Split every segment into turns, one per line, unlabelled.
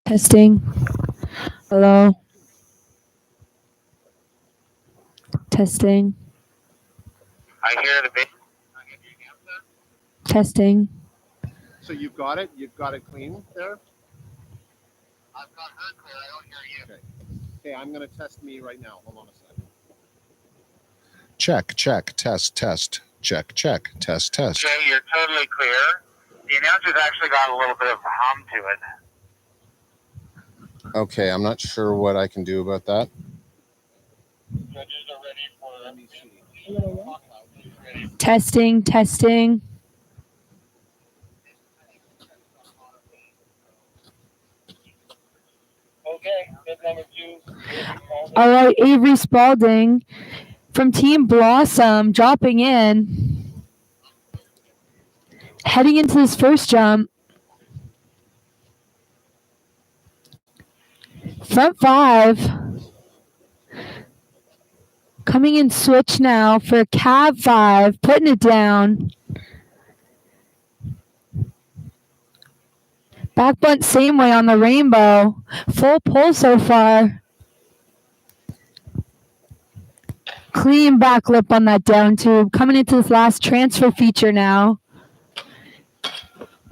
Testing. Hello. Testing.
I hear the big.
Testing.
So you've got it? You've got it clean there?
I've got her clear. I don't hear you.
Okay, I'm going to test me right now. Hold on a second.
Check, test. Check, test.
Jay, you're totally clear. The announcer's actually got a little bit of a hum to it.
Okay, I'm not sure what I can do about that.
Judges are ready for.
Let me see.
Testing. Testing.
Okay, bid number 2.
All right, Avery Spalding from Team Blossom dropping in. Heading into his first jump. Front 5. Coming in switch now for cab 5, putting it down. Back bunt same way on the rainbow. Full pull so far. Clean back lip on that down tube. Coming into this last transfer feature now.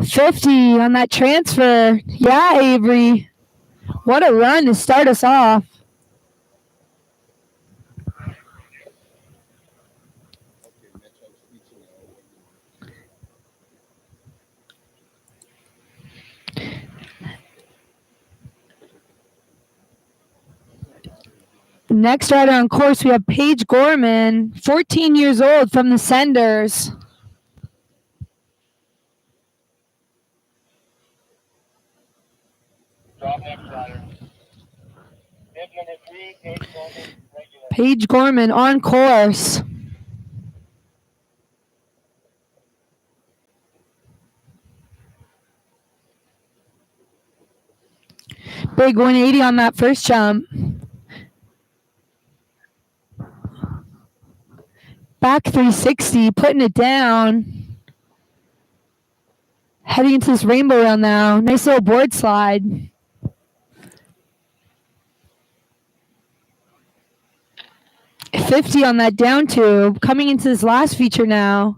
50 on that transfer. Yeah, Avery. What a run to start us off. Next rider on course, we have Paige Gorman, 14 years old from the Senders.
Drop next rider. Bid number 3, Paige Gorman, regular.
Paige Gorman on course. Big 180 on that first jump. Back 360, putting it down. Heading into this rainbow rail now. Nice little board slide. $50 on that down tube. Coming into this last feature now.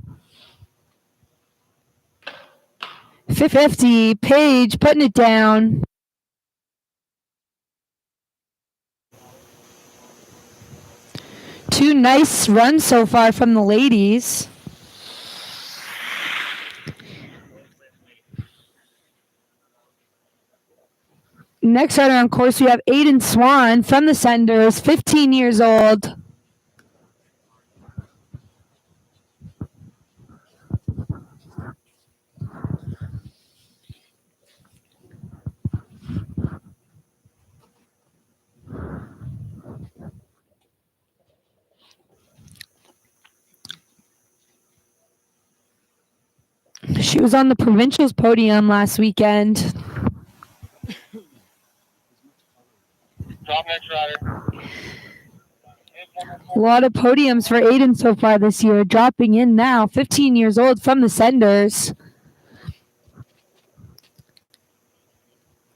$50. Paige putting it down. Two nice runs so far from the ladies. Next rider on course, we have Aiden Swan from the Senders, 15 years old. She was on the provincials podium last weekend.
Drop next rider.
A lot of podiums for Aiden so far this year. Dropping in now, 15 years old from the Senders.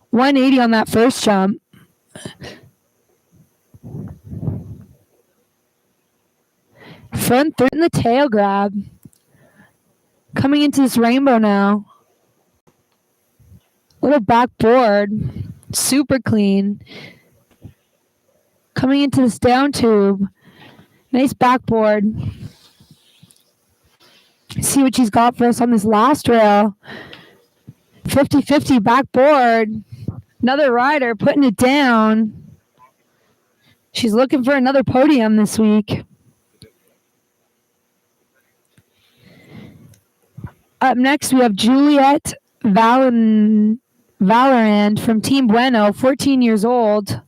180 on that first jump. Front third in the tail grab. Coming into this rainbow now. Little backboard. Super clean. Coming into this down tube. Nice backboard. See what she's got for us on this last rail. 50-50 backboard. Another rider putting it down. She's looking for another podium this week. Up next, we have Juliet Valorand from Team Bueno, 14 years old.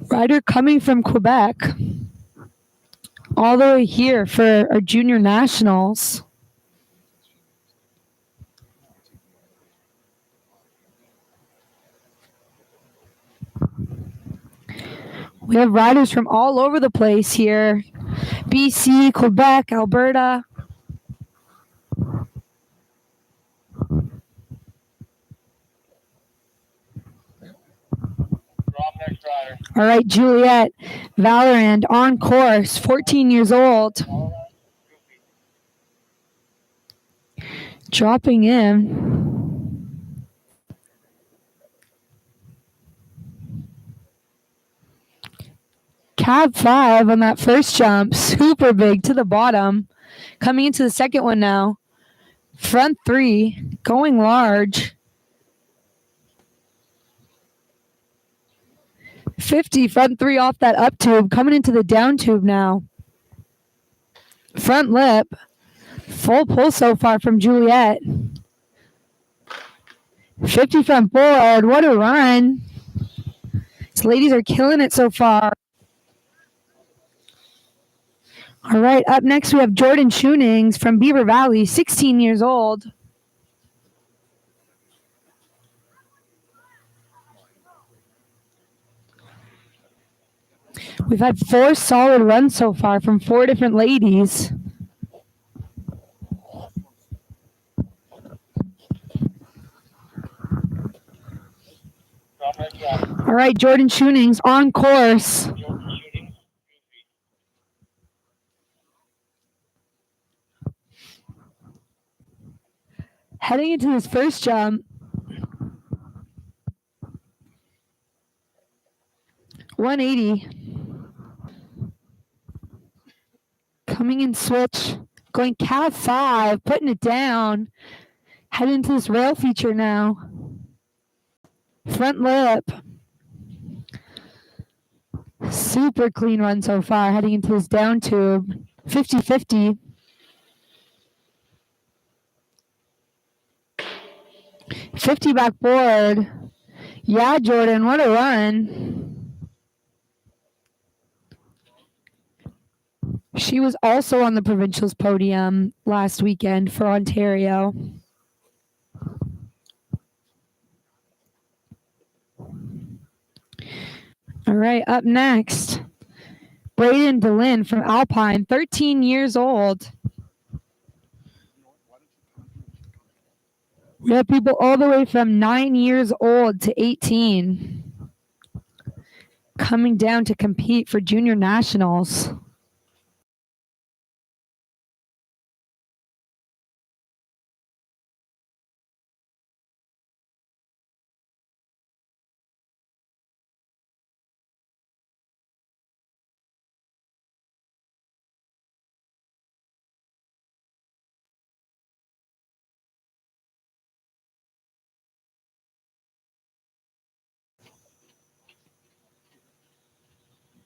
Rider coming from Quebec. All the way here for our junior nationals. We have riders from all over the place here. BC, Quebec, Alberta.
Drop next rider.
All right, Juliet Valorand on course, 14 years old. Dropping in. Cab 5 on that first jump, super big to the bottom. Coming into the second one now. Front 3, going large. 50, front 3 off that up tube, coming into the down tube now. Front lip, full pull so far from Juliet. 50 front board, what a run. These ladies are killing it so far. All right, up next we have Jordan Schoonings from Beaver Valley, 16 years old. We've had 4 solid runs so far from 4 different ladies.
Drop next rider.
All right, Jordan Schoonings on course.
Jordan shooting.
Heading into his first jump. 180. Coming in switch. Going cab 5, putting it down. Heading into this rail feature now. Front lip. Super clean run so far. Heading into his down tube. 50-50. 50 backboard. Yeah, Jordan, what a run. She was also on the provincials podium last weekend for Ontario. All right, up next, Braden DeLynn from Alpine, 13 years old. We have people all the way from 9 years old to 18 coming down to compete for junior nationals.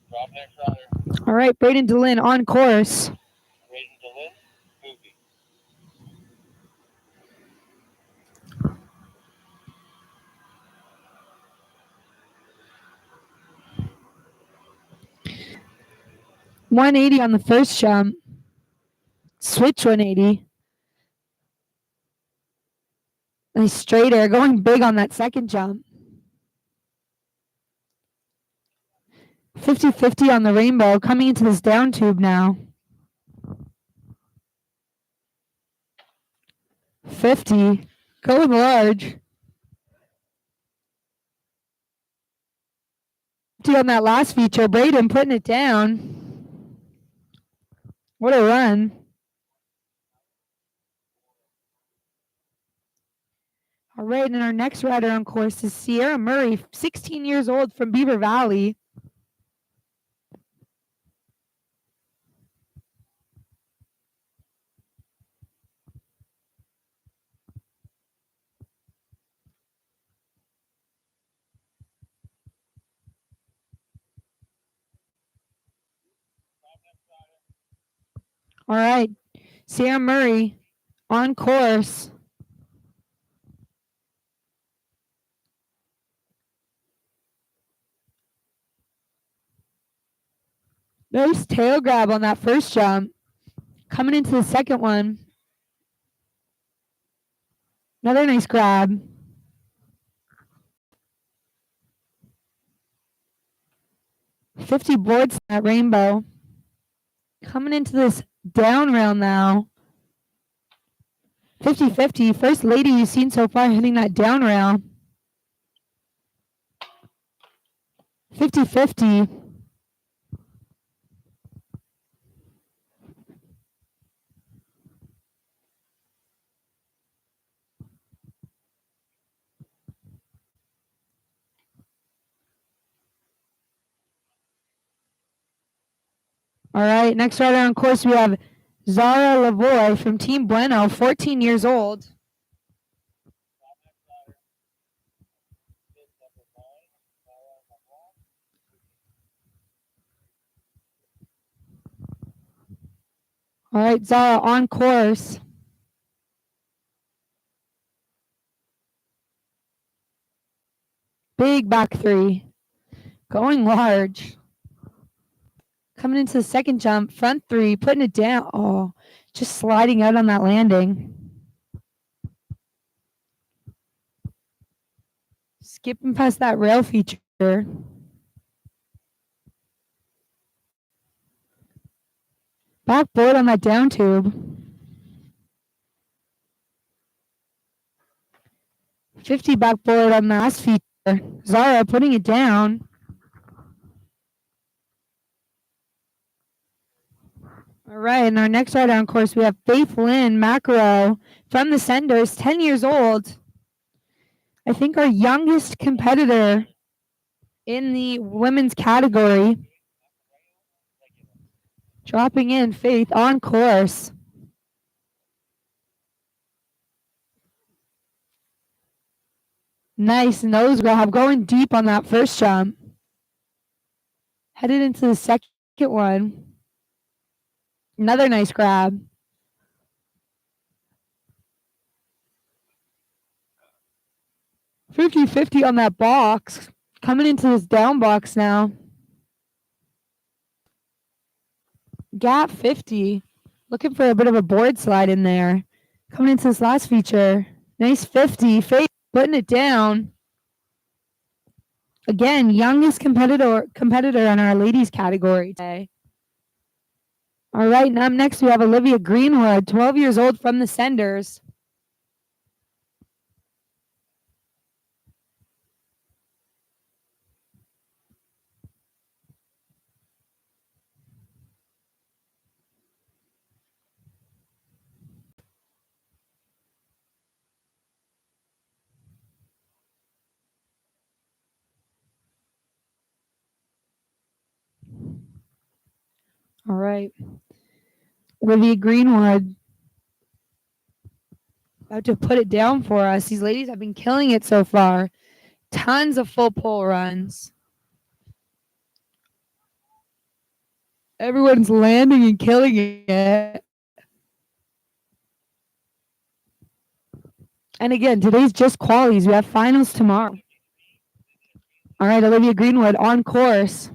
Drop next rider.
All right, Braden DeLynn on course.
Braden DeLynn. Movie.
.180 on the first jump. Switch 180. Nice straighter, going big on that second jump. 50-50 on the rainbow, coming into this down tube now. 50, going large. 50 on that last feature, Braden putting it down. What a run. All right, and our next rider on course is Sierra Murray, 16 years old from Beaver Valley. All right, Sierra Murray on course. Nice tail grab on that first jump. Coming into the second one. Another nice grab. .50 boards that rainbow. Coming into this down rail now. 50-50. First lady you've seen so far hitting that down rail. 50-50. All right, next rider on course we have Zara Lavoy from Team Bueno, 14 years old. All right, Zara on course. Big back three. Going large. Coming into the second jump, front three, putting it down. Oh, just sliding out on that landing. Skipping past that rail feature. Backboard on that down tube. 50 backboard on the last feature. Zara putting it down. All right, and our next rider on course, we have Faith Lynn Macro from the Senders, 10 years old. I think our youngest competitor in the women's category. Dropping in, Faith on course. Nice nose grab, going deep on that first jump. Headed into the second one. Another nice grab. 50-50 on that box. Coming into this down box now. Gap 50. Looking for a bit of a board slide in there. Coming into this last feature. Nice 50. Faith putting it down. Again, youngest competitor in our ladies category today. All right, and up next we have Olivia Greenwood, 12 years old from the Senders. All right. Olivia Greenwood about to put it down for us. These ladies have been killing it so far. Tons of full pole runs. Everyone's landing and killing it. And again, today's just qualies. We have finals tomorrow. All right, Olivia Greenwood on course.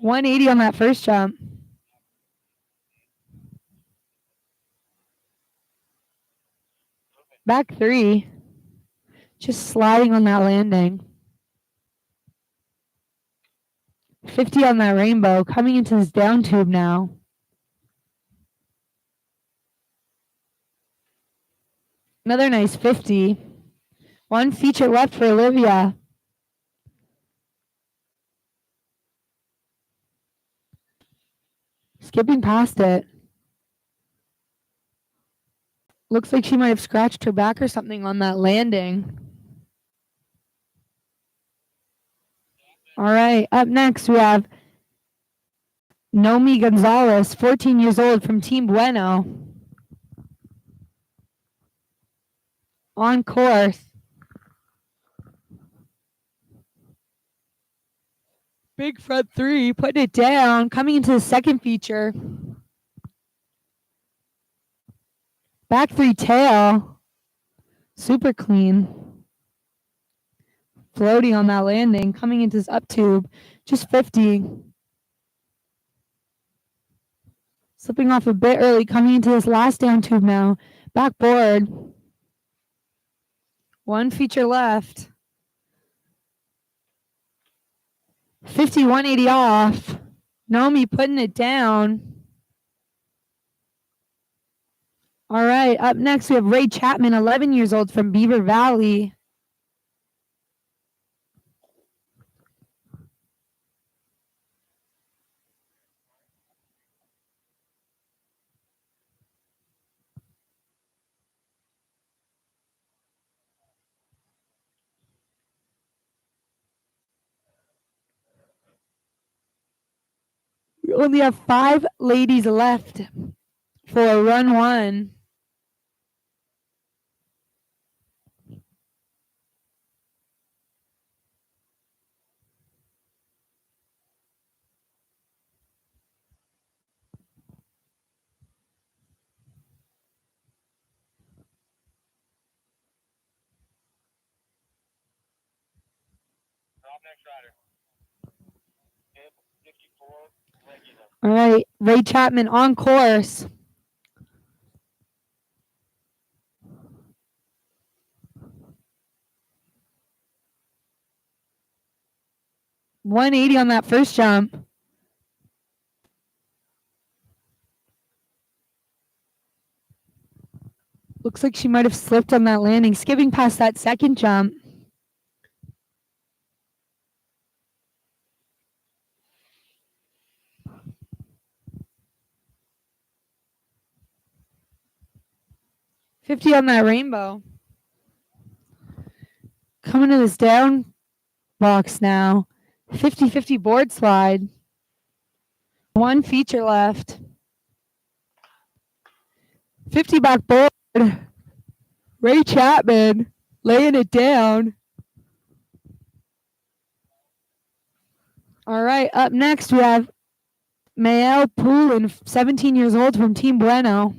.180 on that first jump. Back three. Just sliding on that landing. 50 on that rainbow. Coming into this down tube now. Another nice 50. One feature left for Olivia. Skipping past it. Looks like she might have scratched her back or something on that landing. All right, up next we have Nomi Gonzalez, 14 years old from Team Bueno. On course. Big front three, putting it down, coming into the second feature. Back three tail. Super clean. Floating on that landing, coming into this up tube. Just 50. Slipping off a bit early, coming into this last down tube now. Backboard. One feature left. 50, 180 off. Nomi putting it down. All right, up next we have Ray Chapman, 11 years old from Beaver Valley. We only have 5 ladies left for run 1.
Top next rider. 54, regular.
All right, Ray Chapman on course. $180 on that first jump. Looks like she might have slipped on that landing, skipping past that second jump. $50 on that rainbow. Coming to this down box now. 50-50 board slide. 1 feature left. 50 back board. Ray Chapman laying it down. All right, up next we have Mael Poulin, 17 years old from Team Bueno.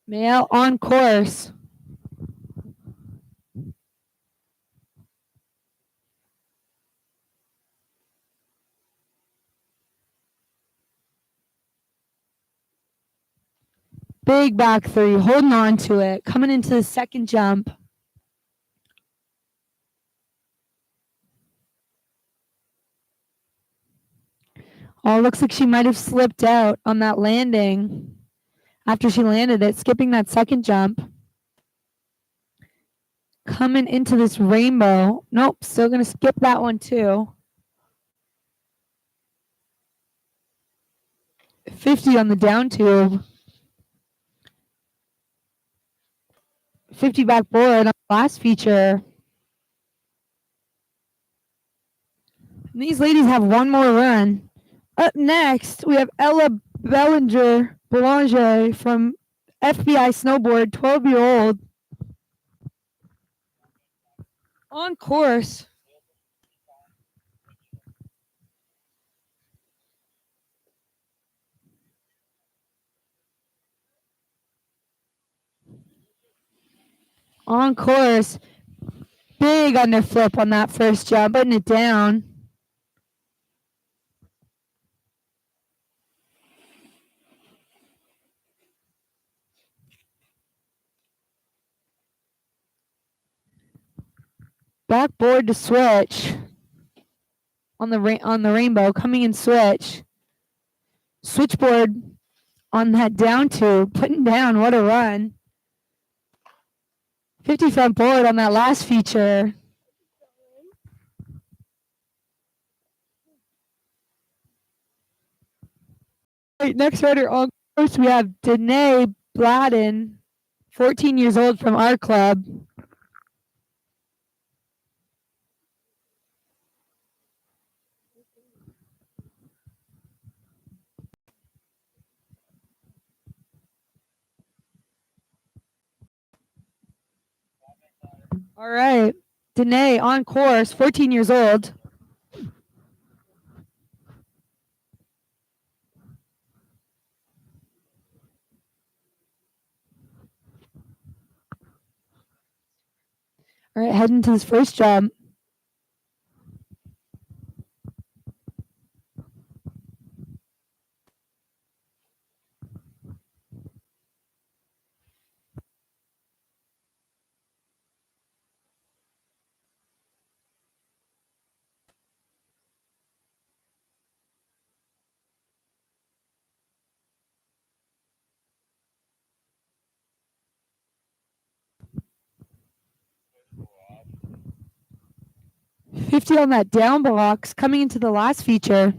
Mael on course. Big back 3, holding on to it, coming into the second jump. Oh, looks like she might have slipped out on that landing after she landed it, skipping that second jump. Coming into this rainbow. Nope, still going to skip that one too. 50 on the down tube. 50 back board on the last feature. And these ladies have one more run. Up next, we have Ella Boulanger from FBI Snowboard, 12-year-old. On course. On course. Big underflip on that first jump, putting it down. Backboard to switch on the rainbow, coming in switch. Switchboard on that down tube, putting down. What a run! 50 front board on that last feature. Right, next rider on course we have Danae Bladden, 14 years old from our club. All right, Danae on course, 14 years old. All right, heading to his first jump.
Is
50 on that down box coming into the last feature.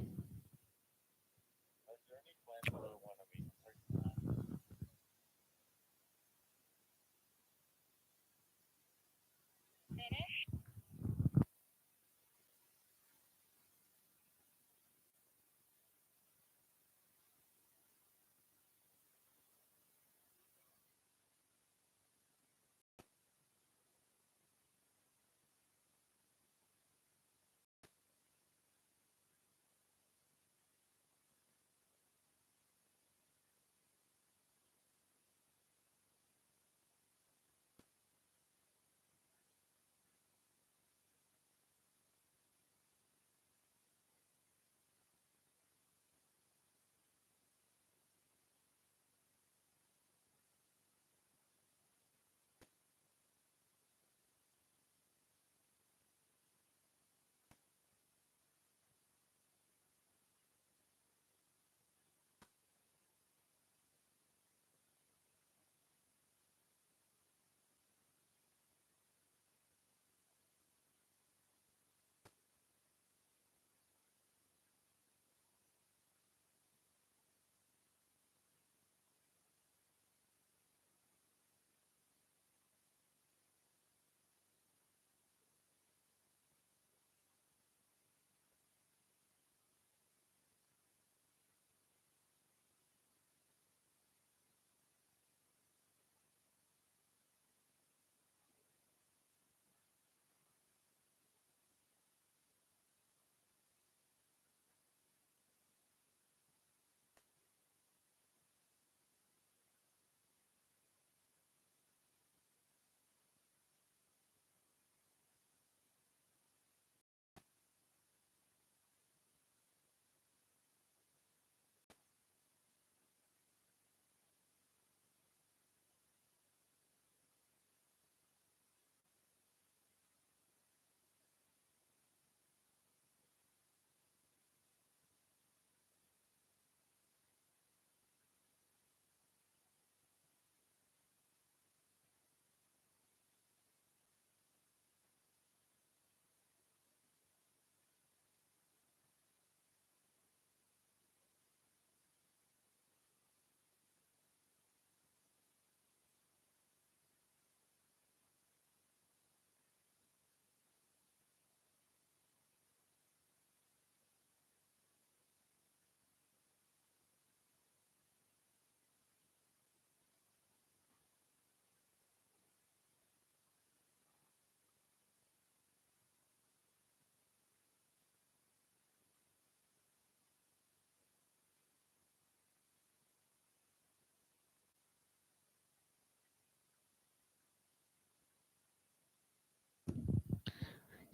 there any plan for one of these?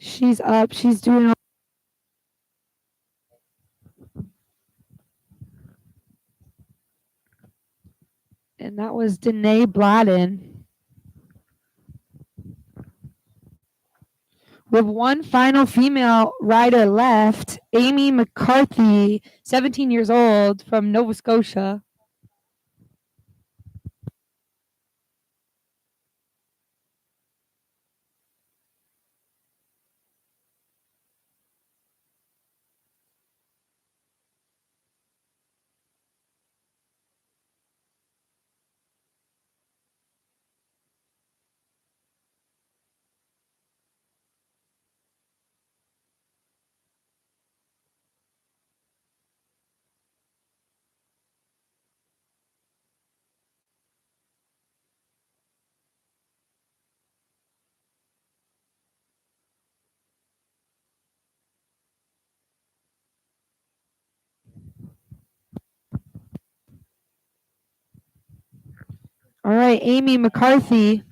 She's up. She's doing. And that was Danae Bladden. With one final female rider left, Amy McCarthy, 17 years old, from Nova Scotia. All right, Amy McCarthy.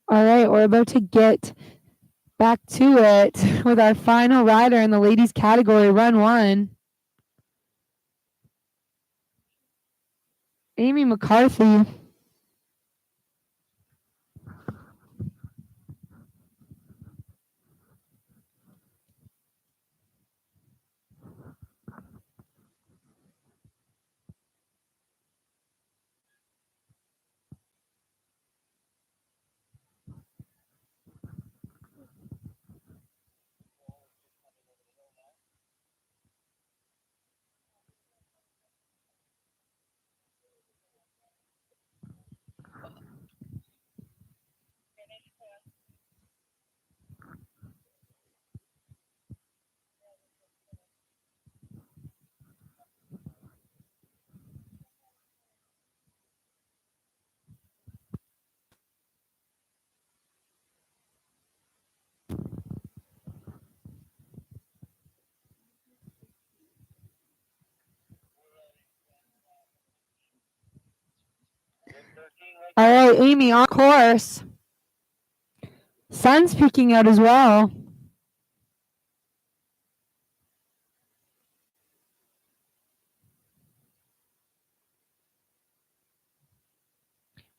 All right, we're about to get back to it with our final rider in the ladies category, run one. Amy McCarthy. All right, Amy, on course. Sun's peeking out as well.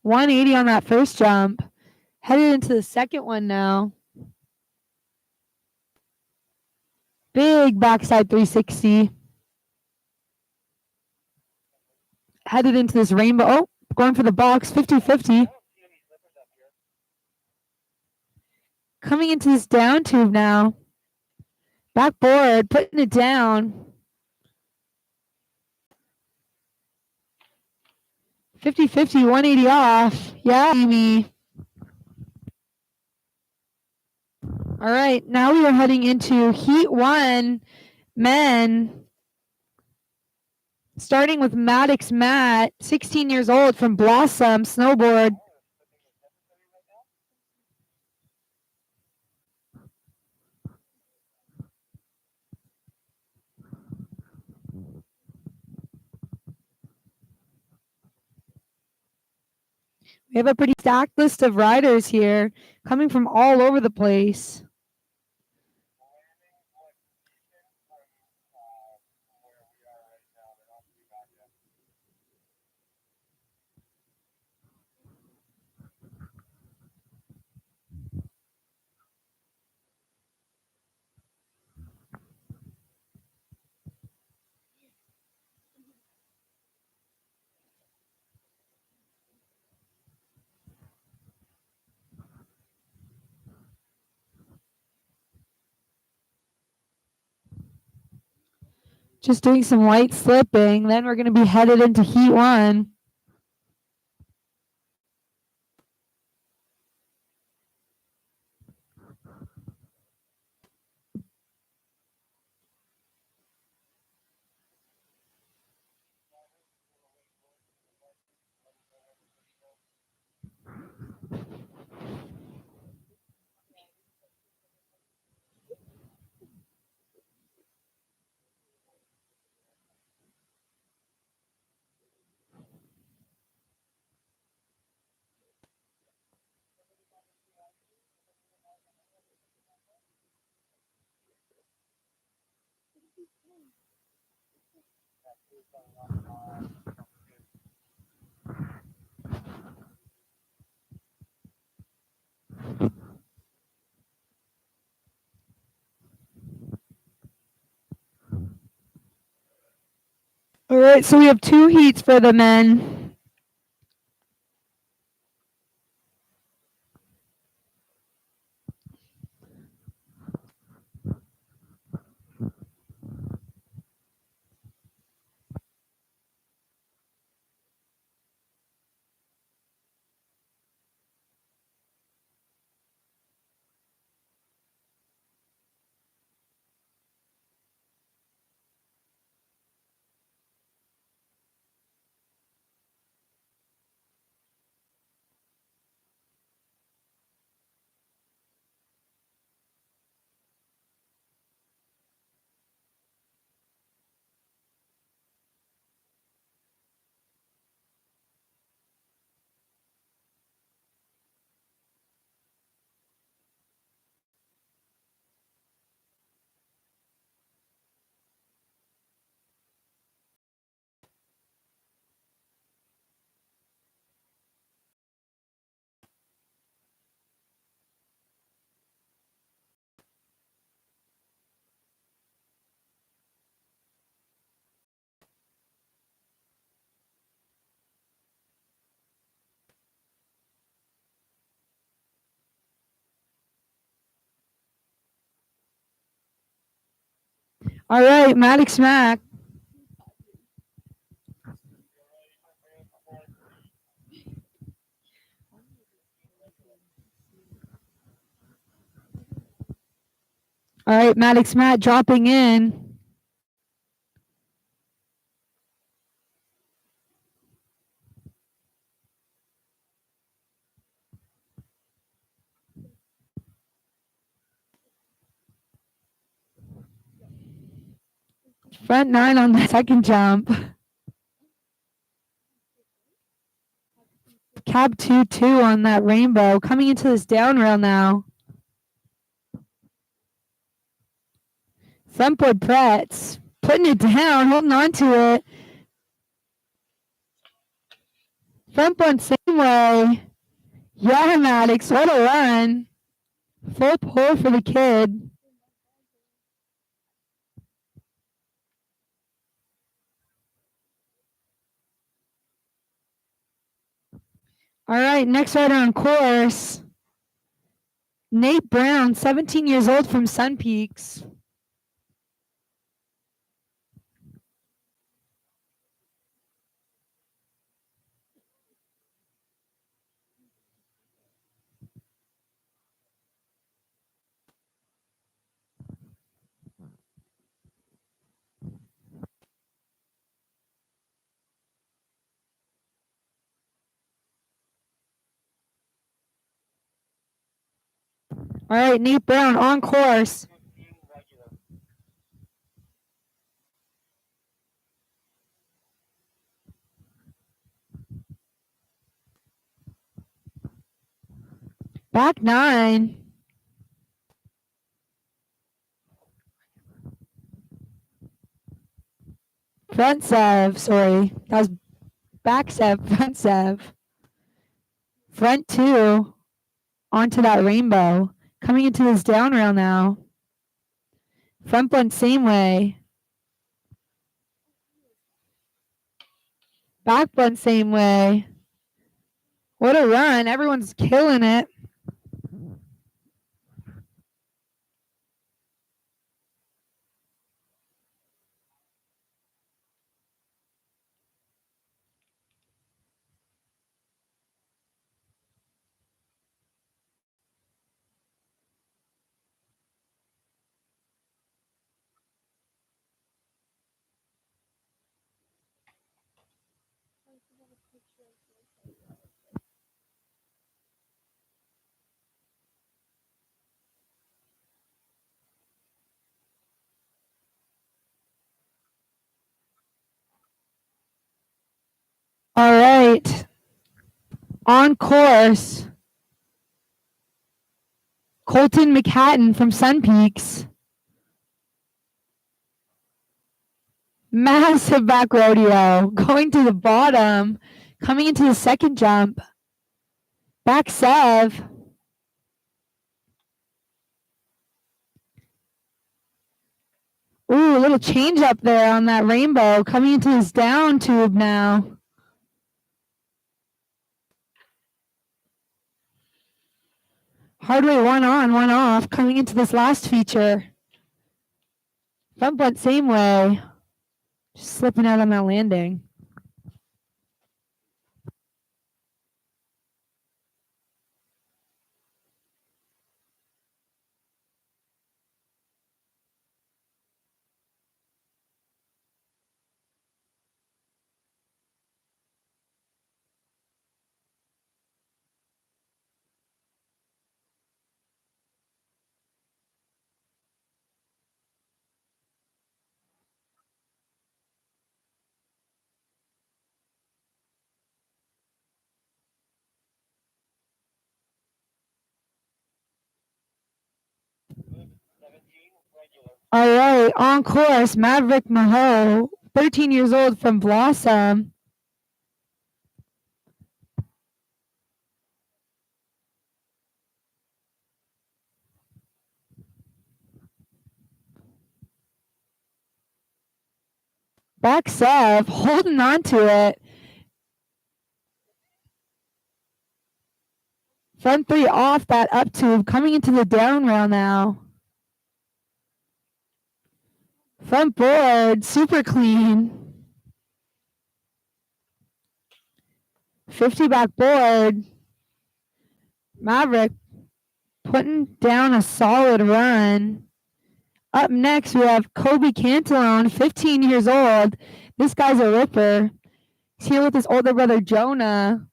.180 on that first jump. Headed into the second one now. Big backside 360. Headed into this rainbow. Oh, going for the box, 50-50. Coming into this down tube now. Backboard, putting it down. 50-50, 180 off. Yeah, Amy. All right, now we are heading into Heat 1 men. Starting with Maddox Matt, 16 years old from Blossom Snowboard. We have a pretty stacked list of riders here coming from all over the place. Just doing some light slipping. Then we're going to be headed into Heat 1. All right, so we have 2 heats for the men. All right, Maddox Mac. All right, Maddox Matt dropping in. Front 9 on the second jump. Cab 2-2 on that rainbow. Coming into this down rail now. Front board Pretz. Putting it down, holding on to it. Front board same way. Yeah, Maddox, what a run. Full pull for the kid. All right, next rider on course. Nate Brown, 17 years old from Sun Peaks. All right, Nate Brown on course.
15 regular.
Back 9. Front sev, sorry. That was back sev, front sev. Front 2 onto that rainbow. Coming into this down rail now. Front blunt same way. Back blunt same way. What a run. Everyone's killing it. All right. On course. Colton McHatton from Sun Peaks. Massive back rodeo. Going to the bottom. Coming into the second jump. Back sev. Ooh, a little change up there on that rainbow. Coming into this down tube now. Hardway 1 on, 1 off. Coming into this last feature. Front blunt same way. Just slipping out on that landing. All right, on course, Maverick Maho, 13 years old from Blossom. Back sev, holding on to it. Front 3 off that up tube, coming into the down rail now. Front board, super clean. 50 back board. Maverick putting down a solid run. Up next, we have Kobe Cantalone, 15 years old. This guy's a ripper. He's here with his older brother, Jonah,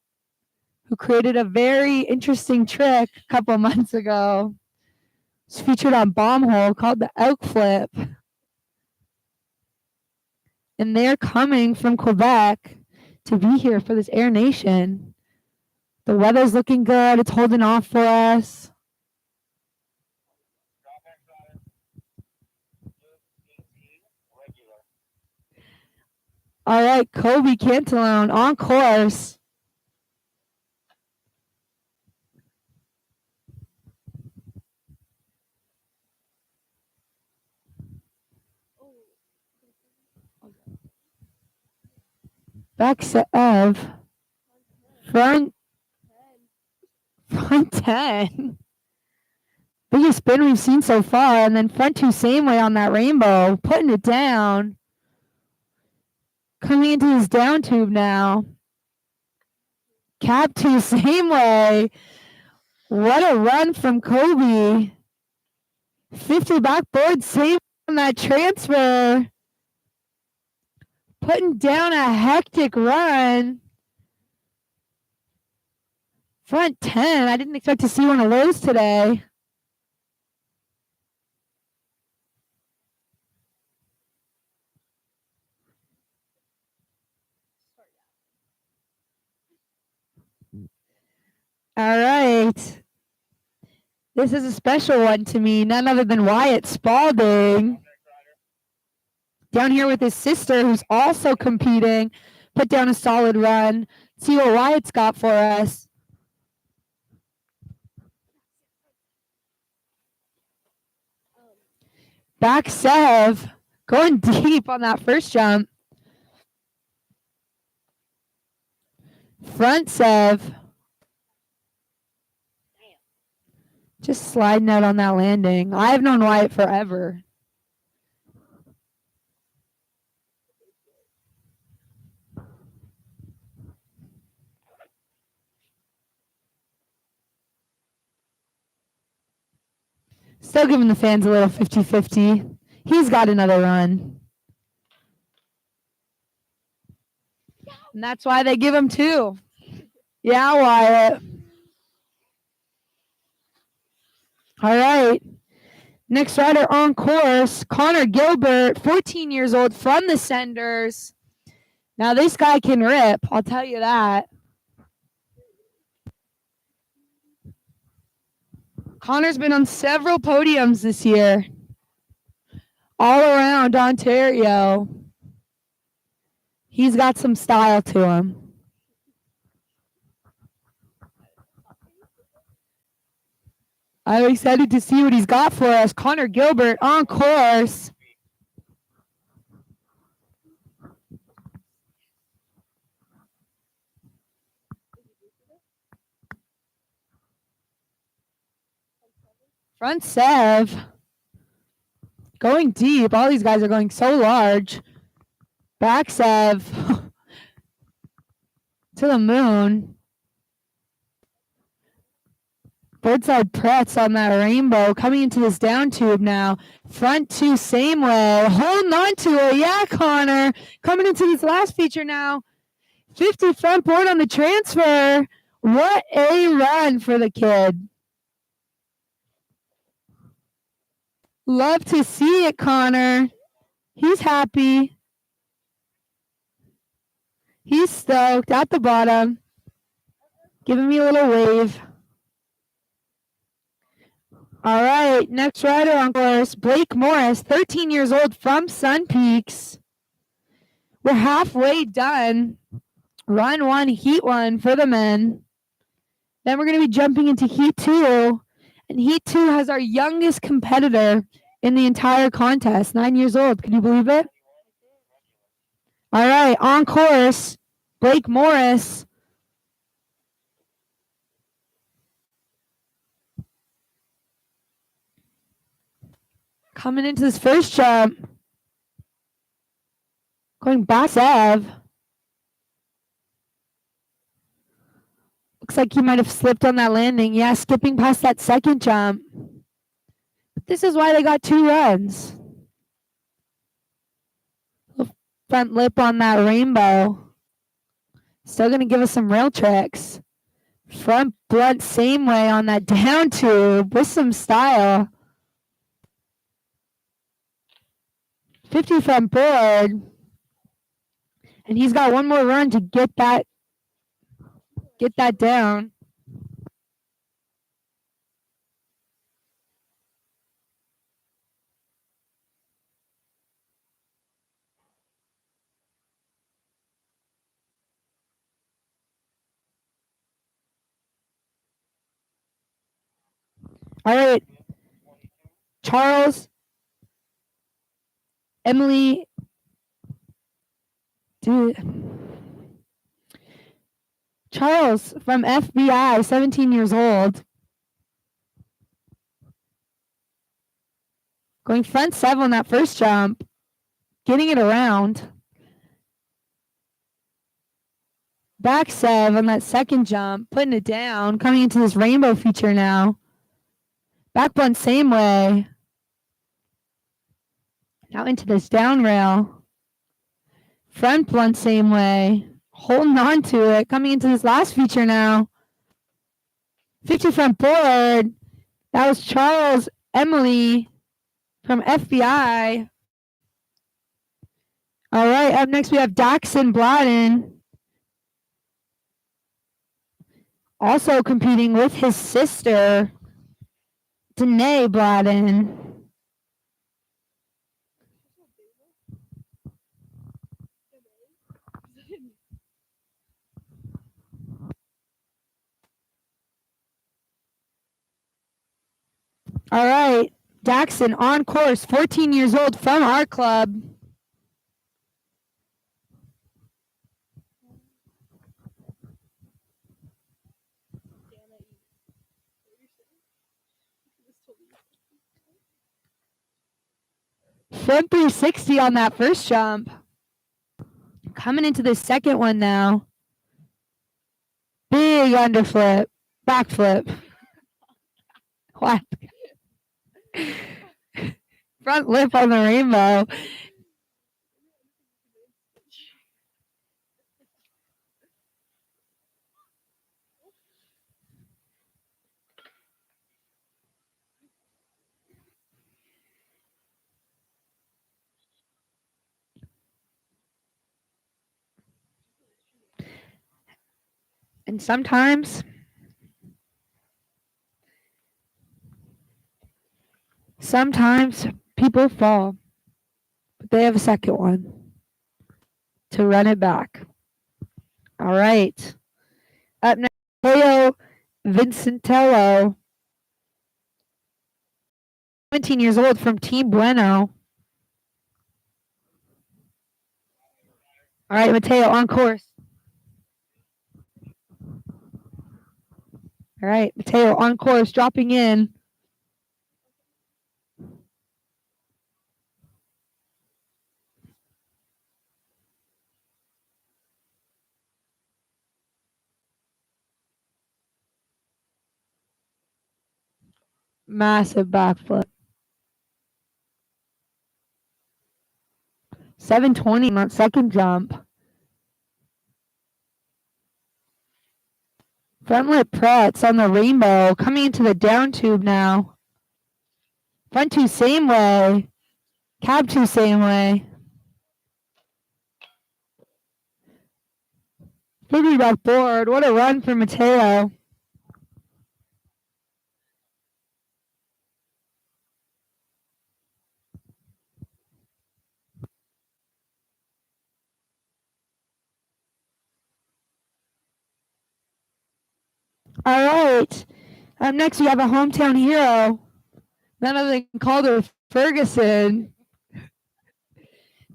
who created a very interesting trick a couple months ago. It's featured on Bomb Hole called the Elk Flip. And they're coming from Quebec to be here for this Air Nation. The weather's looking good. It's holding off for us. All right, Kobe Cantalone on course. Back set of front 10. Biggest spin we've seen so far, and then front two same way on that rainbow, putting it down. Coming into his down tube now. Cap two same way. What a run from Kobe. 50 backboard same on that transfer. Putting down a hectic run. Front 10. I didn't expect to see one of those today. All right. This is a special one to me, none other than Wyatt Spalding. Down here with his sister, who's also competing. Put down a solid run. See what Wyatt's got for us. Back Sev, going deep on that first jump. Front Sev. Just sliding out on that landing. I've known Wyatt forever. Still giving the fans a little 50-50. He's got another run. And that's why they give him two. Yeah, Wyatt. All right. Next rider on course, Connor Gilbert, 14 years old from the Senders. Now this guy can rip, I'll tell you that. Connor's been on several podiums this year. All around Ontario. He's got some style to him. I'm excited to see what he's got for us. Connor Gilbert on course. Front Sev. Going deep. All these guys are going so large. Back Sev. To the moon. Birdside press on that rainbow. Coming into this down tube now. Front two same way. Holding on to it. Yeah, Connor. Coming into this last feature now. 50 front board on the transfer. What a run for the kid. Love to see it, Connor. He's happy. He's stoked at the bottom. Giving me a little wave. All right, next rider on course, Blake Morris, 13 years old from Sun Peaks. We're halfway done. Run one, heat one for the men. Then we're going to be jumping into heat two. And heat two has our youngest competitor in the entire contest, 9 years old. Can you believe it? All right, on course, Blake Morris. Coming into this first jump. Going Basev. Looks like he might have slipped on that landing. Yeah, skipping past that second jump. But this is why they got 2 runs. Front lip on that rainbow. Still going to give us some rail tricks. Front blunt same way on that down tube with some style. 50 front board. And he's got one more run to get that down. All right. Charles, Emily, Charles from FBI, 17 years old. Going front 7 on that first jump. Getting it around. Back 7 on that second jump. Putting it down. Coming into this rainbow feature now. Back blunt same way. Now into this down rail. Front blunt same way. Holding on to it. Coming into this last feature now. 50 front board. That was Charles, Emily from FBI. All right, up next we have Daxon Bladen. Also competing with his sister, Danae Bladen. All right, Daxon on course, 14 years old from our club. Front 360 on that first jump. Coming into the second one now. Big underflip, backflip. What? Front lip on the rainbow. And sometimes people fall, but they have a second one to run it back. All right. Up next, Leo Vincentello, 17 years old from Team Bueno. All right, Mateo on course. All right, Mateo on course, dropping in. Massive backflip. 720 on that second jump. Front lip prets on the rainbow, coming into the down tube now. Front 2 same way. Cab 2 same way. 50 back board. What a run for Mateo. All right. Up next, we have a hometown hero. None other than Calder Ferguson.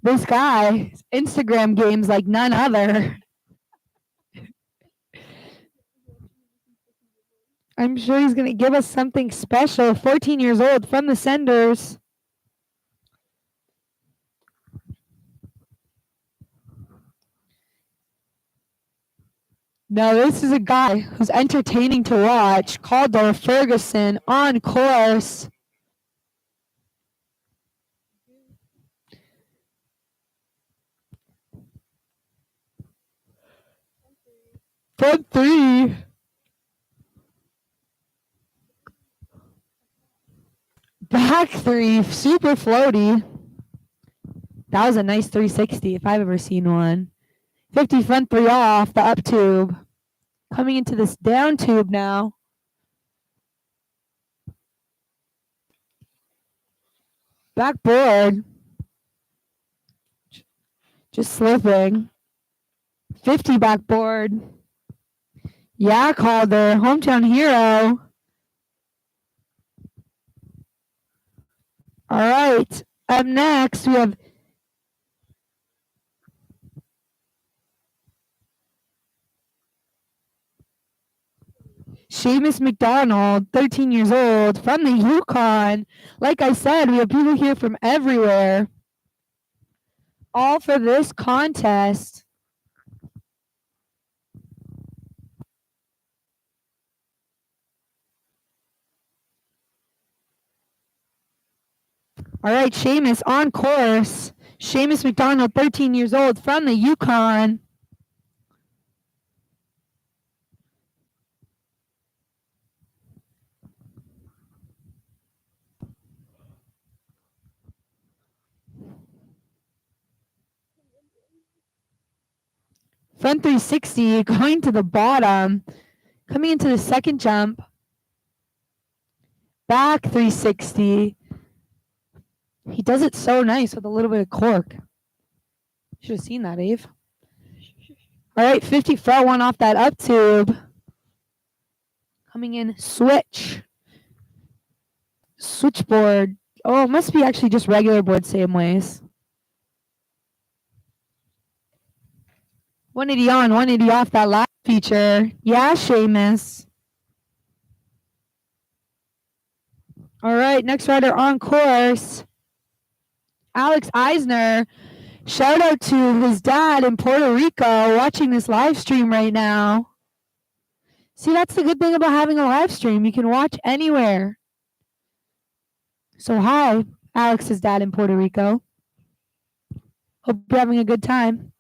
This guy, Instagram games like none other. I'm sure he's going to give us something special. 14 years old from the Senders. No, this is a guy who's entertaining to watch. Calder Ferguson on course. Front three. Back three. Super floaty. That was a nice 360 if I've ever seen one. 50 front three off the up tube. Coming into this down tube now. Backboard. Just slipping. 50 backboard. Yeah, Calder. Hometown hero. All right. Up next, we have Seamus McDonald, 13 years old, from the Yukon. Like I said, we have people here from everywhere. All for this contest. All right, Seamus on course. Seamus McDonald, 13 years old, from the Yukon. Front 360, going to the bottom. Coming into the second jump. Back 360. He does it so nice with a little bit of cork. Should have seen that, Ave. All right, 50 front one off that up tube. Coming in, switch. Switchboard. Oh, it must be actually just regular board same ways. 180 on, 180 off that last feature. Yeah, Seamus. All right, next rider on course. Alex Eisner. Shout out to his dad in Puerto Rico watching this live stream right now. See, that's the good thing about having a live stream. You can watch anywhere. So hi, Alex's dad in Puerto Rico. Hope you're having a good time.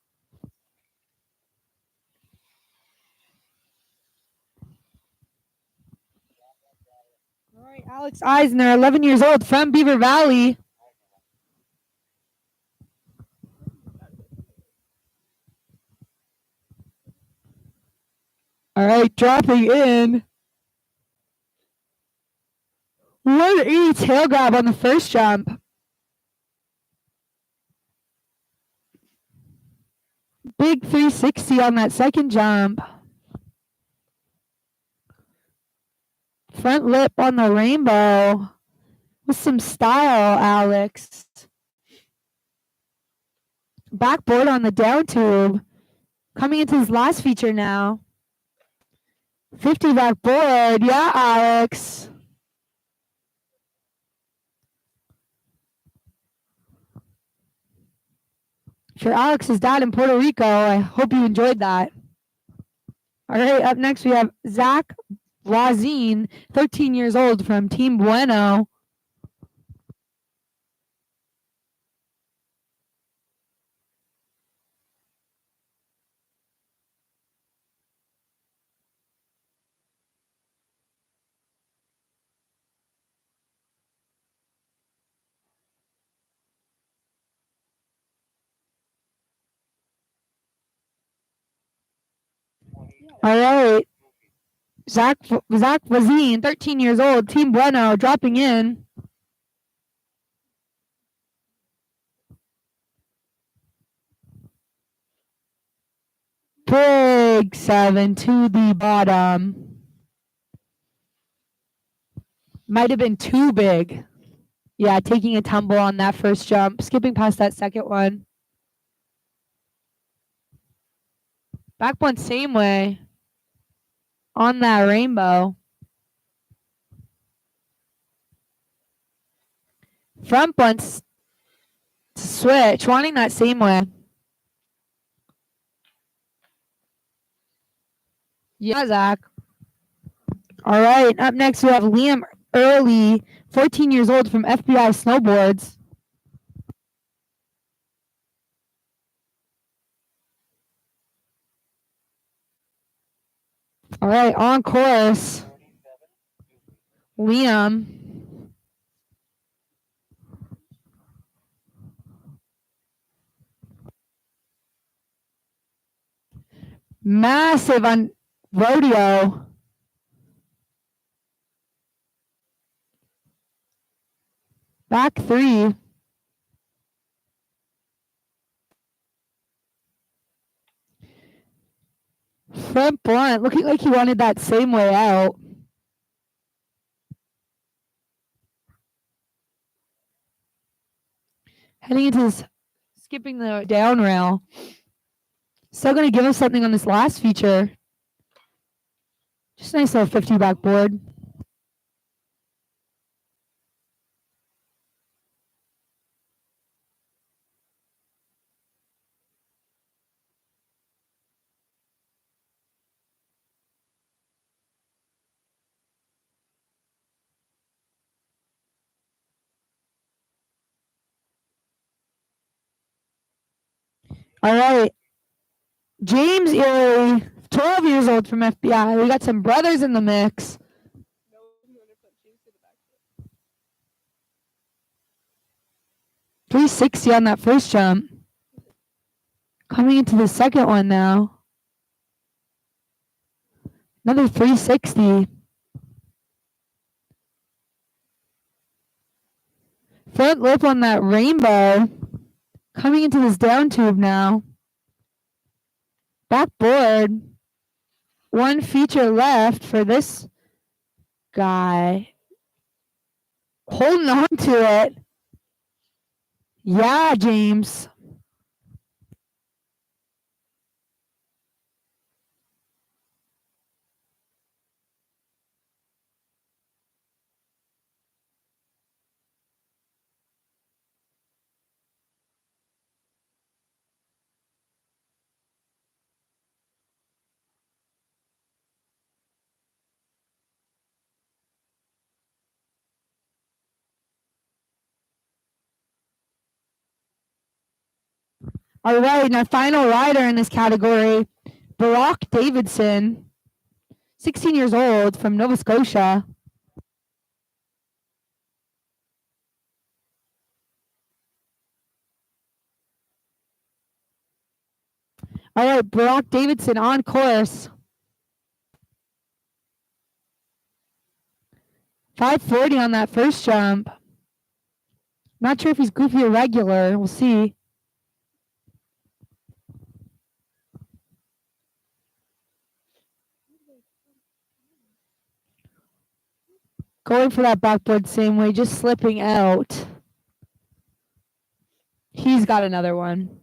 All right, Alex Eisner, 11 years old, from Beaver Valley. All right, dropping in. 180 tail grab on the first jump. Big 360 on that second jump. Front lip on the rainbow. With some style, Alex. Backboard on the down tube. Coming into his last feature now. 50 backboard. Yeah, Alex. If you're Alex's dad in Puerto Rico, I hope you enjoyed that. All right, up next we have Zach Wazine, 13 years old, from Team Bueno. All right. Zach Wazine, 13 years old, Team Bueno, dropping in. Big 7 to the bottom. Might have been too big. Yeah, taking a tumble on that first jump. Skipping past that second one. Back one same way. On that rainbow. Front one's to switch, wanting that same way. Yeah, Zach. All right. Up next, we have Liam Early, 14 years old from FBI Snowboards. All right. On course,
47.
Liam. Massive on rodeo. Back three. Front blunt, looking like he wanted that same way out. Heading into this, skipping the down rail. Still going to give us something on this last feature. Just a nice little 50 backboard. All right. James Erie, 12 years old from FBI. We got some brothers in the mix. 360 on that first jump. Coming into the second one now. Another 360. Front lip on that rainbow. Coming into this down tube now. Backboard. One feature left for this guy. Holding on to it. Yeah, James. All right, and our final rider in this category, Barack Davidson, 16 years old from Nova Scotia. All right, Barack Davidson on course. 540 on that first jump. Not sure if he's goofy or regular. We'll see. Going for that backboard same way, just slipping out. He's got another one.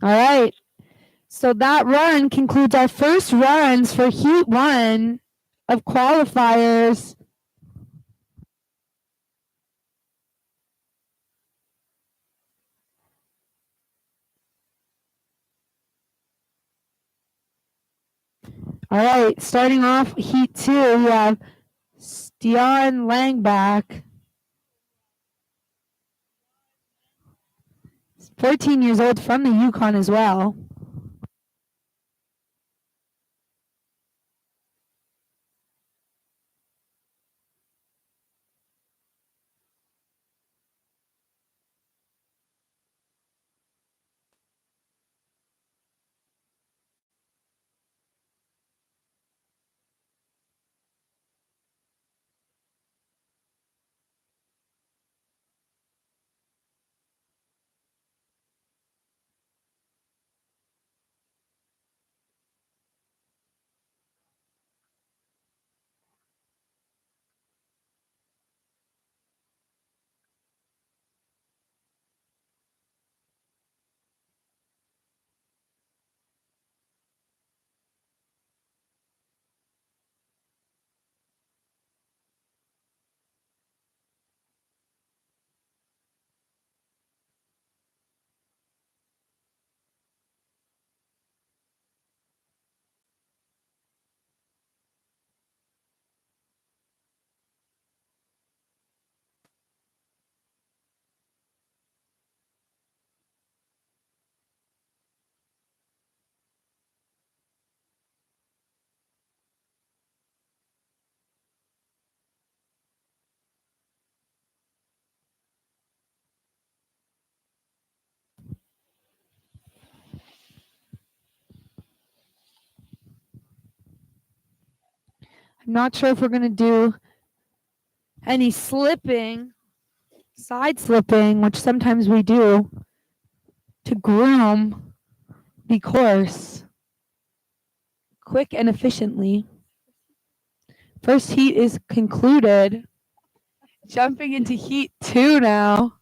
All right. So that run concludes our first runs for Heat 1 of qualifiers. All right, starting off Heat 2, we have Stian Langback, 14 years old from the Yukon as well. Not sure if we're going to do any slipping, side slipping, which sometimes we do to groom the course quick and efficiently. First heat is concluded. Jumping into heat 2 now.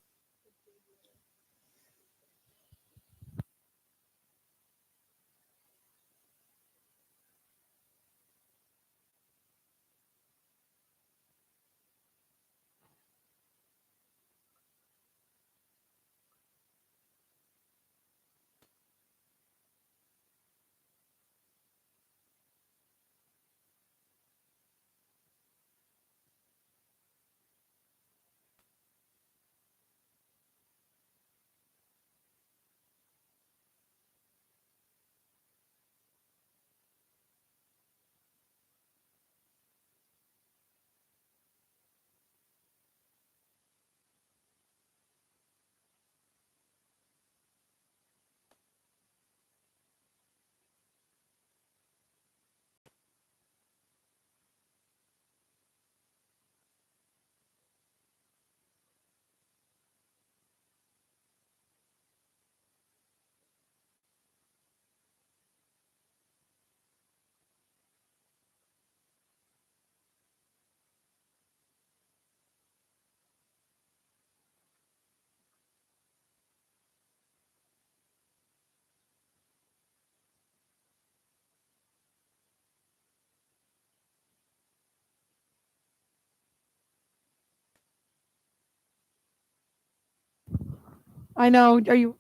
I know. Are you?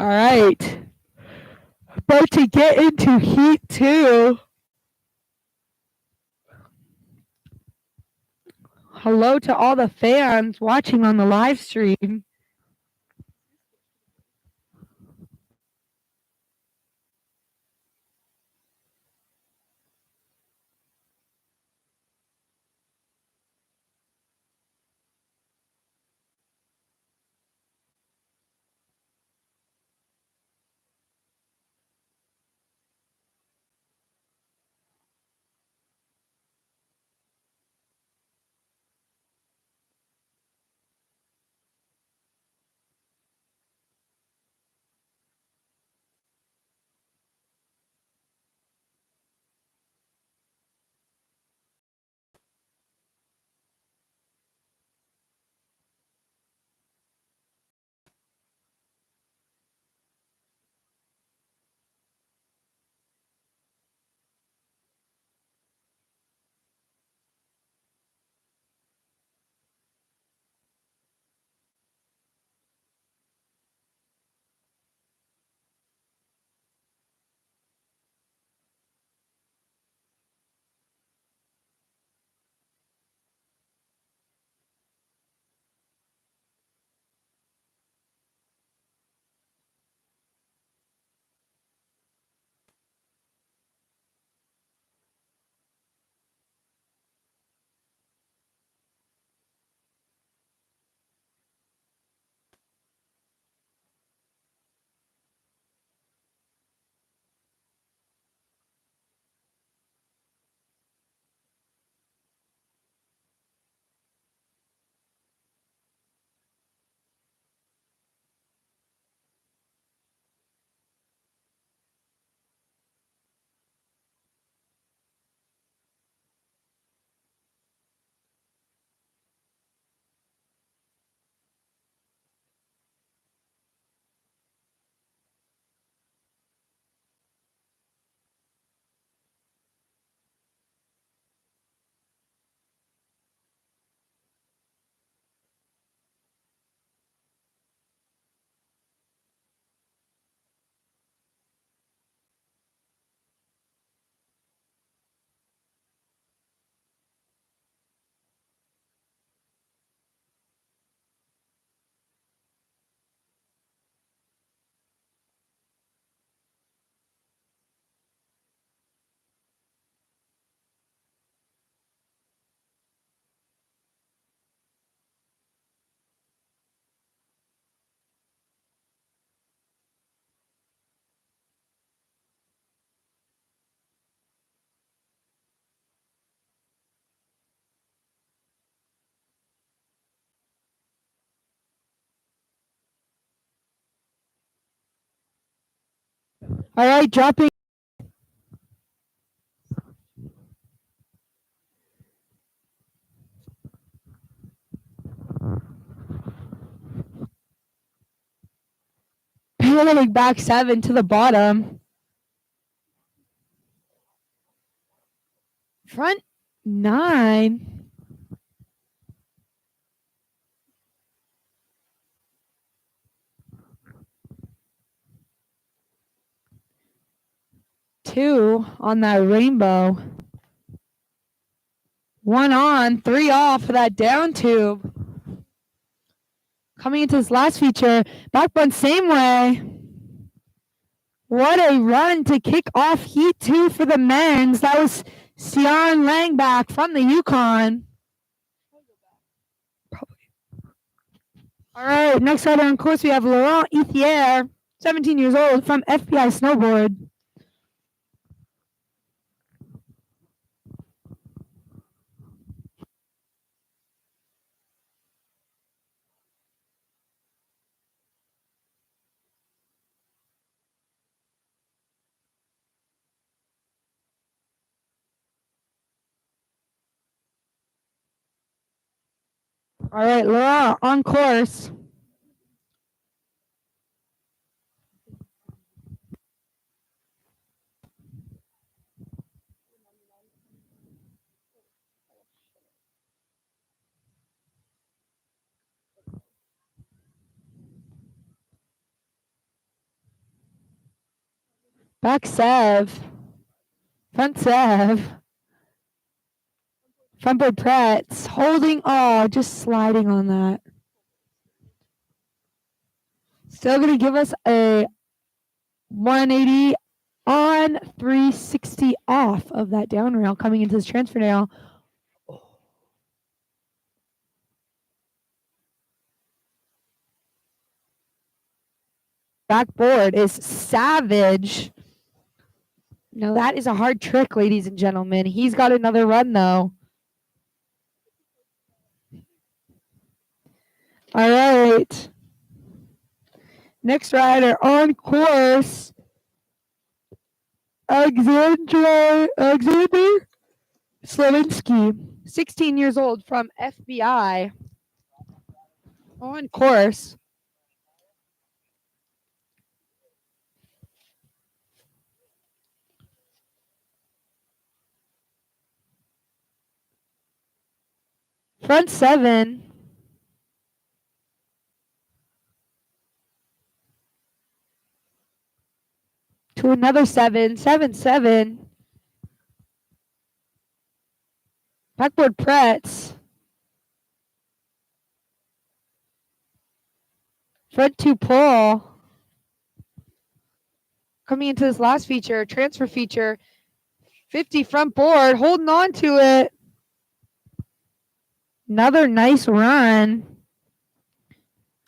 All right. About to get into heat 2. Hello to all the fans watching on the live stream. All right, dropping. Paralleling back 7 to the bottom. Front 9. Two on that rainbow. 1 on, 3 off for that down tube. Coming into this last feature, backbone same way. What a run to kick off Heat 2 for the men's. That was Sion Langback from the Yukon. All right, next rider on course, we have Laurent Ethier, 17 years old, from FBI Snowboard. All right, Laurent on course. Back sev. Front sev. Front board Pretz. Holding, just sliding on that. Still going to give us a 180 on, 360 off of that down rail coming into this transfer now. Backboard is savage. Now that is a hard trick, ladies and gentlemen. He's got another run though. All right. Next rider on course. Alexander Slavinsky, 16 years old, from FBI. On course. Front 7. To another 7. 7-7. Backboard Pretz. Front 2 pull. Coming into this last feature, transfer feature. 50 front board, holding on to it. Another nice run.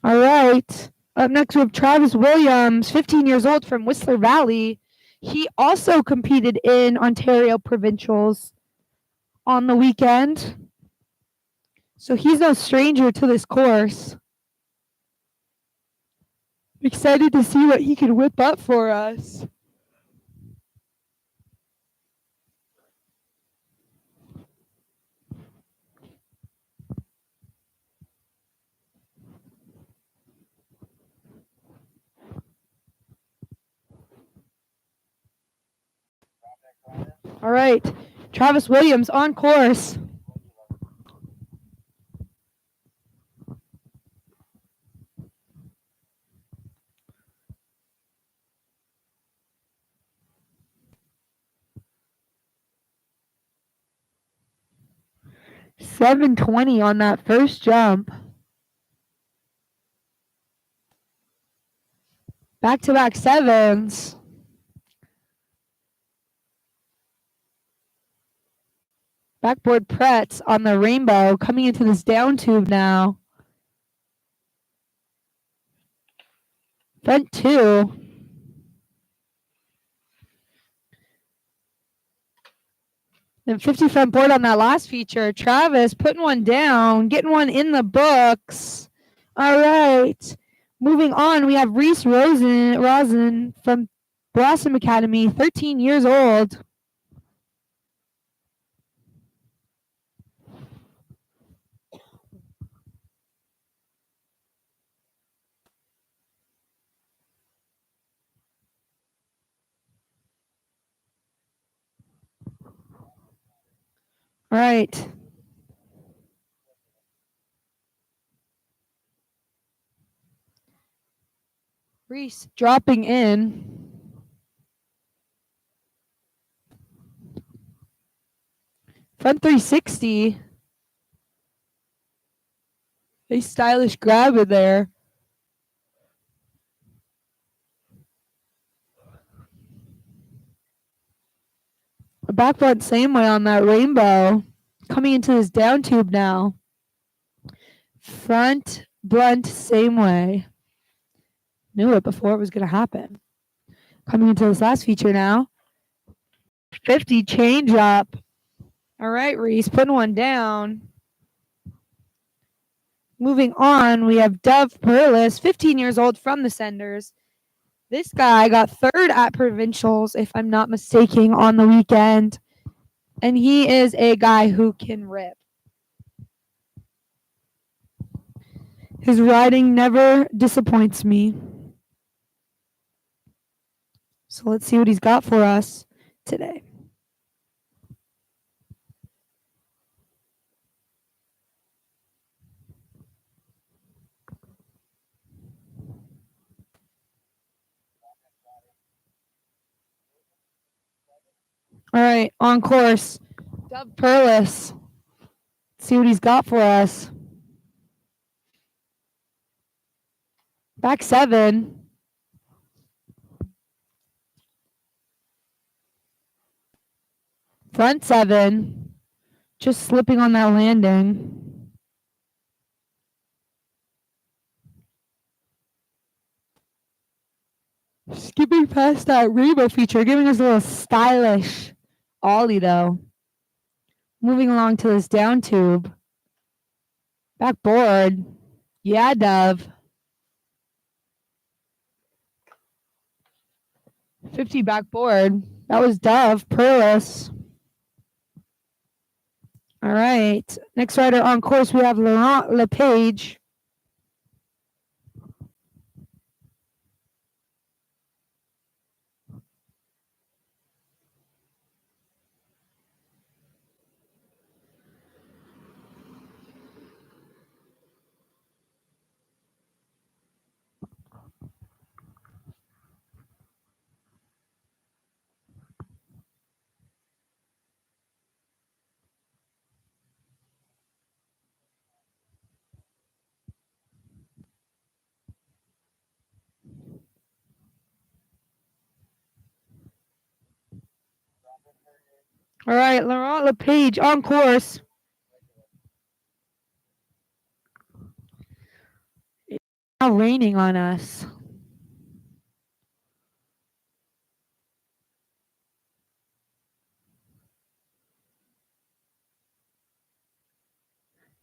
All right. Up next, we have Travis Williams, 15 years old, from Whistler Valley. He also competed in Ontario Provincials on the weekend. So he's no stranger to this course. Excited to see what he can whip up for us. All right, Travis Williams on course. .720 on that first jump. Back-to-back 7s. Backboard Pretz on the rainbow, coming into this down tube now. Front 2. Then 50 front board on that last feature. Travis putting one down, getting one in the books. All right. Moving on, we have Reese Rosen from Blossom Academy, 13 years old. All right. Reese dropping in. Front 360. A stylish grab in there. A back blunt same way on that rainbow. Coming into this down tube now. Front blunt same way. Knew it before it was going to happen. Coming into this last feature now. 50 change up. All right, Reese, putting one down. Moving on, we have Dove Perlis, 15 years old from the Senders. This guy got third at provincials, if I'm not mistaken, on the weekend. And he is a guy who can rip. His riding never disappoints me. So let's see what he's got for us today. All right, on course, Dove Perlis. Let's see what he's got for us. Back 7. Front 7. Just slipping on that landing. Skipping past that rainbow feature, giving us a little stylish ollie though. Moving along to this down tube. Backboard. Yeah, Dove. 50 backboard. That was Dove Perlis. All right. Next rider on course, we have Laurent Lepage. All right, Laurent Lepage on course. It's now raining on us.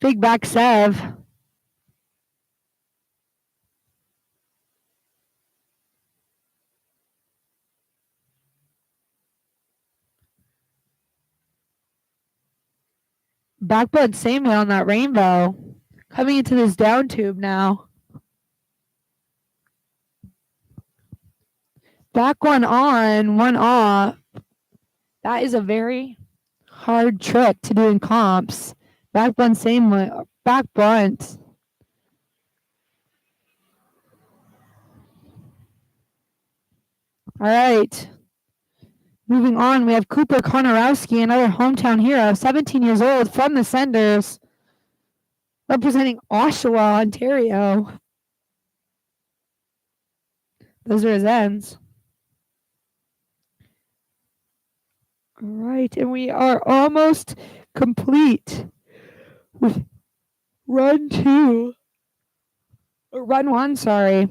Big back Sev. Backbone same way on that rainbow. Coming into this down tube now. Back one on, one off. That is a very hard trick to do in comps. Back bunt same way. Back bunt. All right. Moving on, we have Cooper Konarowski, another hometown hero, 17 years old from the Senders, representing Oshawa, Ontario. Those are his ends. All right, and we are almost complete with run 1, sorry,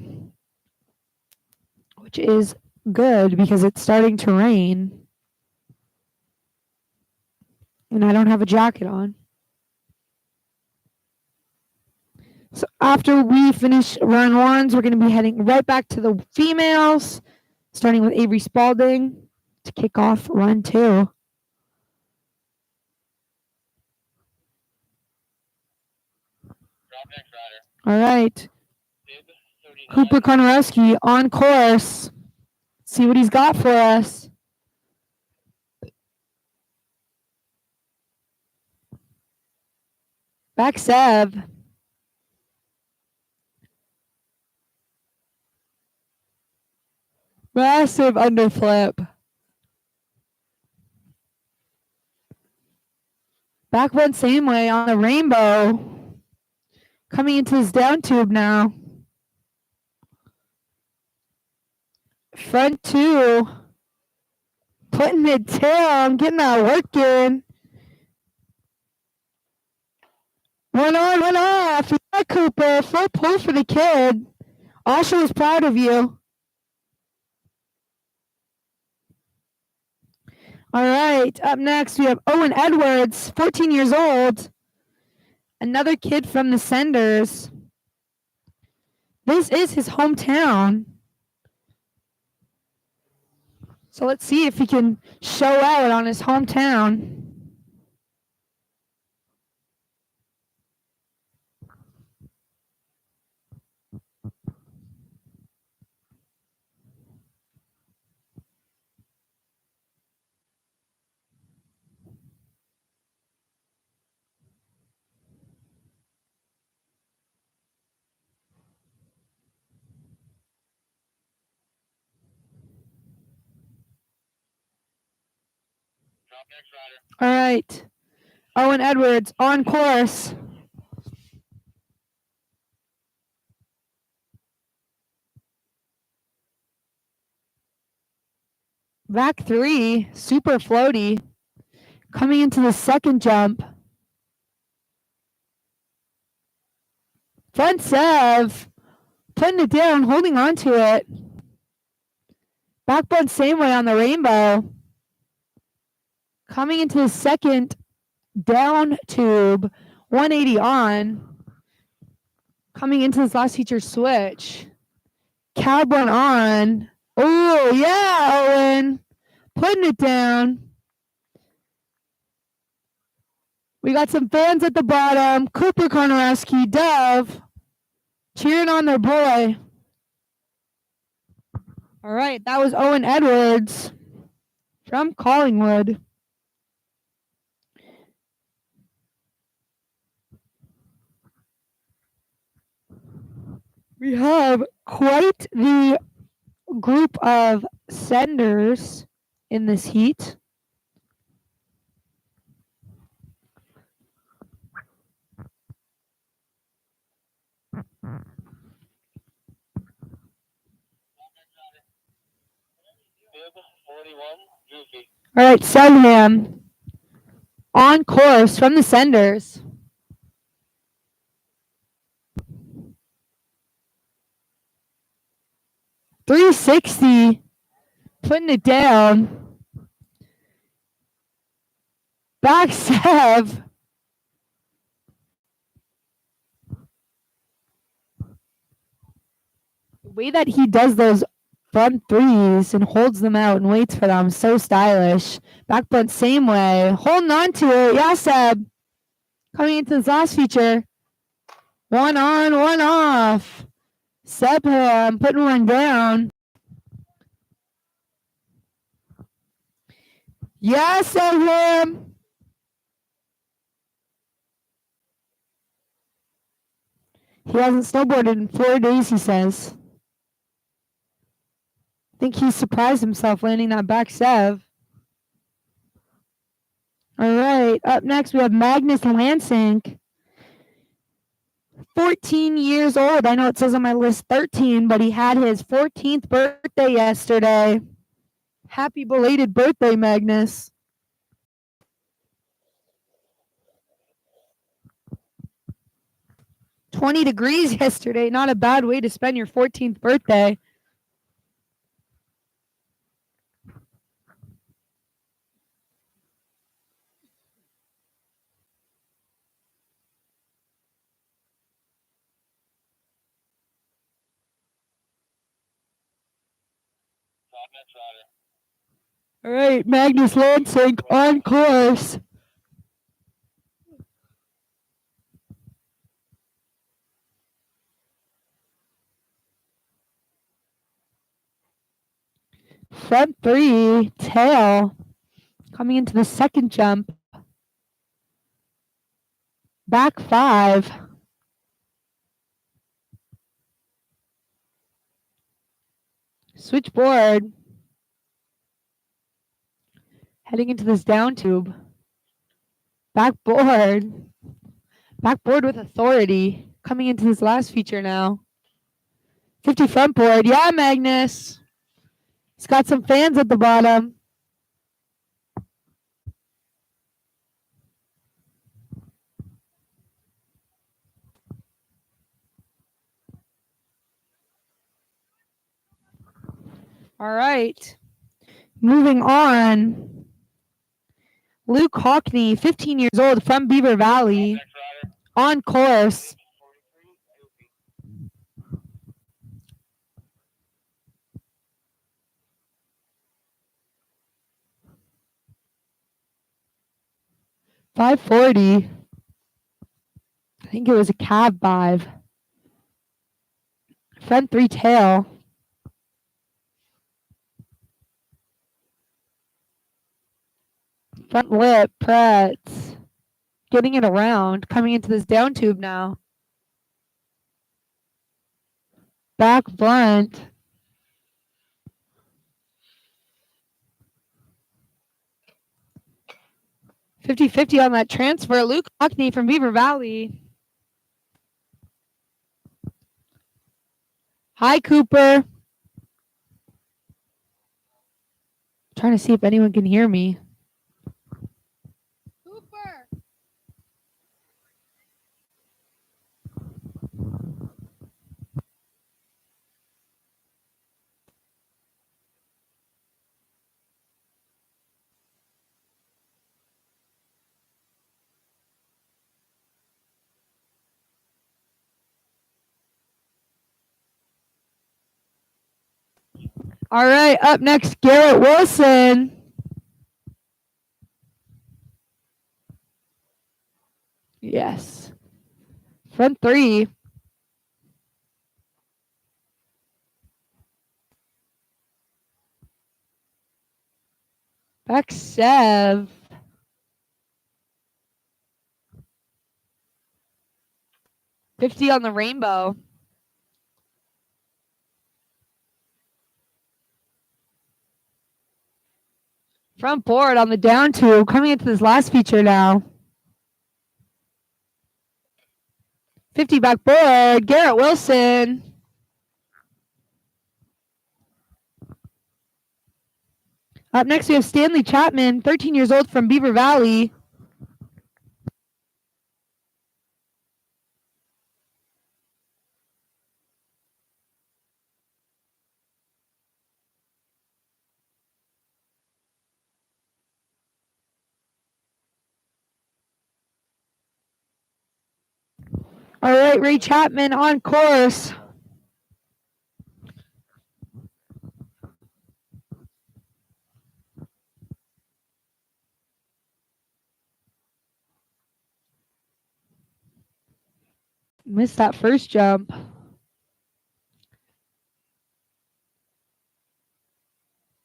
which is good because it's starting to rain. And I don't have a jacket on. So after we finish run 1s, we're going to be heading right back to the females. Starting with Avery Spalding to kick off run 2.
Drop next rider.
All right.
Bib 39.
Cooper Konarowski on course. See what he's got for us. Back Sev. Massive underflip. Back one same way on the rainbow. Coming into his down tube now. Front 2. Putting it down. Getting that work in. One on, one off. Yeah, Cooper. Full pull for the kid. Asha was proud of you. All right. Up next, we have Owen Edwards, 14 years old. Another kid from the Senders. This is his hometown. So let's see if he can show out on his hometown.
Drop next rider.
All right. Owen Edwards on course. Back 3, super floaty. Coming into the second jump. Front Sev. Putting it down, holding on to it. Backbone same way on the rainbow. Coming into the second down tube. 180 on. Coming into this last feature switch. Cab one on. Oh, yeah, Owen. Putting it down. We got some fans at the bottom. Cooper Konarowski, Dove, cheering on their boy. All right, that was Owen Edwards from Collingwood. We have quite the group of senders in this heat.
Bib 41. Goofy.
All right, Sunham on course from the senders. .360, putting it down. Back Sev. The way that he does those front threes and holds them out and waits for them, so stylish. Back bunt same way, holding on to it. Yeah, Seb. Coming into this last feature. One on, one off. Sebham putting one down. Yeah, Sebham. He hasn't snowboarded in 4 days, he says. I think he surprised himself landing that back Sev. All right, up next we have Magnus Lansing. 14 years old. I know it says on my list 13, but he had his 14th birthday yesterday. Happy belated birthday, Magnus. $20 degrees yesterday. Not a bad way to spend your 14th birthday. All right, Magnus Lansing on course. Front three, tail. Coming into the second jump. Back five. Switchboard. Heading into this down tube. Backboard. Backboard with authority. Coming into this last feature now. 50 front board. Yeah, Magnus. He's got some fans at the bottom. All right. Moving on. Luke Hockney, 15 years old, from Beaver Valley. On course. .540. I think it was a cab 5. Front three tail. Front lip, Pretz. Getting it around. Coming into this down tube now. Back blunt. 50-50 on that transfer. Luke Hockney from Beaver Valley. Hi, Cooper. Trying to see if anyone can hear me. Cooper. All right, up next, Garrett Wilson. Yes. Front three. Back sev. .50 on the rainbow. Front board on the down tube. Coming into this last feature now. 50 back board. Garrett Wilson. Up next, we have Stanley Chapman, 13 years old, from Beaver Valley. All right, Ray Chapman on course. Missed that first jump.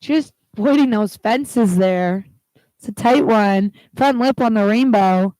Just avoiding those fences there. It's a tight one. Front lip on the rainbow.